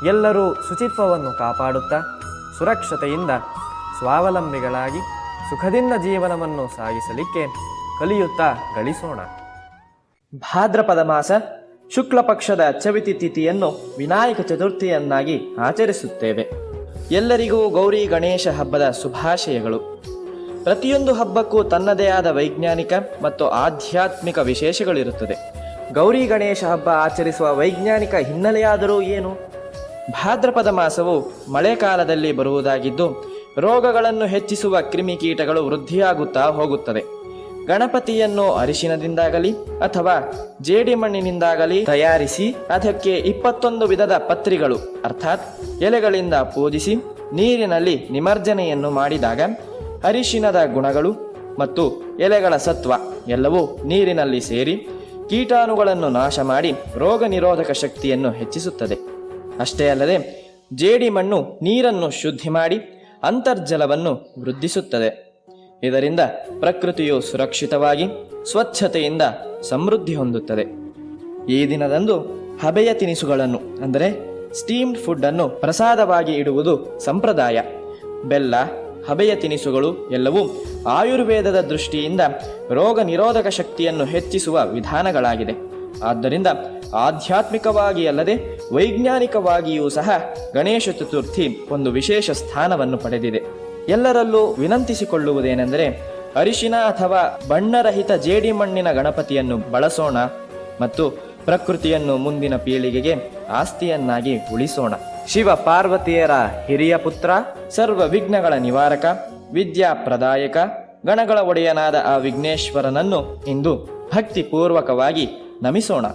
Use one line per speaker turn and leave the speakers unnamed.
ಎಲ್ಲರೂ ಶುಚಿತ್ವವನ್ನು ಕಾಪಾಡುತ್ತಾ ಸುರಕ್ಷತೆಯಿಂದ ಸ್ವಾವಲಂಬಿಗಳಾಗಿ ಸುಖದಿಂದ ಜೀವನವನ್ನು ಸಾಗಿಸಲಿಕ್ಕೆ ಕಲಿಯುತ್ತಾ ಗಳಿಸೋಣ. ಭಾದ್ರಪದ ಮಾಸ ಶುಕ್ಲ ಪಕ್ಷದ ಚವಿತಿ ತಿಥಿಯನ್ನು ವಿನಾಯಕ ಚತುರ್ಥಿಯನ್ನಾಗಿ ಆಚರಿಸುತ್ತೇವೆ. ಎಲ್ಲರಿಗೂ ಗೌರಿ ಗಣೇಶ ಹಬ್ಬದ ಶುಭಾಶಯಗಳು. ಪ್ರತಿಯೊಂದು ಹಬ್ಬಕ್ಕೂ ತನ್ನದೇ ಆದ ವೈಜ್ಞಾನಿಕ ಮತ್ತು ಆಧ್ಯಾತ್ಮಿಕ ವಿಶೇಷಗಳಿರುತ್ತದೆ. ಗೌರಿ ಗಣೇಶ ಹಬ್ಬ ಆಚರಿಸುವ ವೈಜ್ಞಾನಿಕ ಹಿನ್ನೆಲೆಯಾದರೂ ಏನು? ಭಾದ್ರಪದ ಮಾಸವು ಮಳೆಕಾಲದಲ್ಲಿ ಬರುವುದಾಗಿದ್ದು ರೋಗಗಳನ್ನು ಹೆಚ್ಚಿಸುವ ಕ್ರಿಮಿಕೀಟಗಳು ವೃದ್ಧಿಯಾಗುತ್ತಾ ಹೋಗುತ್ತದೆ. ಗಣಪತಿಯನ್ನು ಅರಿಶಿನದಿಂದಾಗಲಿ ಅಥವಾ ಜೇಡಿಮಣ್ಣಿನಿಂದಾಗಲಿ ತಯಾರಿಸಿ ಅದಕ್ಕೆ 21 ವಿಧದ ಪತ್ರಿಗಳು ಅರ್ಥಾತ್ ಎಲೆಗಳಿಂದ ಪೂಜಿಸಿ ನೀರಿನಲ್ಲಿ ನಿಮಜ್ಜನೆಯನ್ನು ಮಾಡಿದಾಗ ಅರಿಶಿನದ ಗುಣಗಳು ಮತ್ತು ಎಲೆಗಳ ಸತ್ವ ಎಲ್ಲವೂ ನೀರಿನಲ್ಲಿ ಸೇರಿ ಕೀಟಾಣುಗಳನ್ನು ನಾಶ ಮಾಡಿ ರೋಗ ನಿರೋಧಕ ಶಕ್ತಿಯನ್ನು ಹೆಚ್ಚಿಸುತ್ತದೆ. ಅಷ್ಟೇ ಅಲ್ಲದೆ ಜೇಡಿಮಣ್ಣು ನೀರನ್ನು ಶುದ್ಧಿ ಮಾಡಿ ಅಂತರ್ಜಲವನ್ನು ವೃದ್ಧಿಸುತ್ತದೆ. ಇದರಿಂದ ಪ್ರಕೃತಿಯು ಸುರಕ್ಷಿತವಾಗಿ ಸ್ವಚ್ಛತೆಯಿಂದ ಸಮೃದ್ಧಿ ಹೊಂದುತ್ತದೆ. ಈ ದಿನದಂದು ಹಬೆಯ ತಿನಿಸುಗಳನ್ನು ಅಂದರೆ ಸ್ಟೀಮ್ಡ್ ಫುಡ್ ಅನ್ನು ಪ್ರಸಾದವಾಗಿ ಇಡುವುದು ಸಂಪ್ರದಾಯ. ಬೆಲ್ಲ, ಹಬೆಯ ತಿನಿಸುಗಳು ಎಲ್ಲವೂ ಆಯುರ್ವೇದದ ದೃಷ್ಟಿಯಿಂದ ರೋಗ ನಿರೋಧಕ ಶಕ್ತಿಯನ್ನು ಹೆಚ್ಚಿಸುವ ವಿಧಾನಗಳಾಗಿದೆ. ಆದ್ದರಿಂದ ಆಧ್ಯಾತ್ಮಿಕವಾಗಿ ಅಲ್ಲದೆ ವೈಜ್ಞಾನಿಕವಾಗಿಯೂ ಸಹ ಗಣೇಶ ಚತುರ್ಥಿ ಒಂದು ವಿಶೇಷ ಸ್ಥಾನವನ್ನು ಪಡೆದಿದೆ. ಎಲ್ಲರಲ್ಲೂ ವಿನಂತಿಸಿಕೊಳ್ಳುವುದೇನೆಂದರೆ ಅರಿಶಿನ ಅಥವಾ ಬಣ್ಣರಹಿತ ಜೇಡಿಮಣ್ಣಿನ ಗಣಪತಿಯನ್ನು ಬಳಸೋಣ ಮತ್ತು ಪ್ರಕೃತಿಯನ್ನು ಮುಂದಿನ ಪೀಳಿಗೆಗೆ ಆಸ್ತಿಯನ್ನಾಗಿ ಉಳಿಸೋಣ. ಶಿವ ಪಾರ್ವತಿಯರ ಹಿರಿಯ ಪುತ್ರ, ಸರ್ವ ವಿಘ್ನಗಳ ನಿವಾರಕ, ವಿದ್ಯಾ ಪ್ರದಾಯಕ, ಗಣಗಳ ಒಡೆಯನಾದ ಆ ವಿಘ್ನೇಶ್ವರನನ್ನು ಇಂದು ಭಕ್ತಿಪೂರ್ವಕವಾಗಿ ನಮಿಸೋಣ.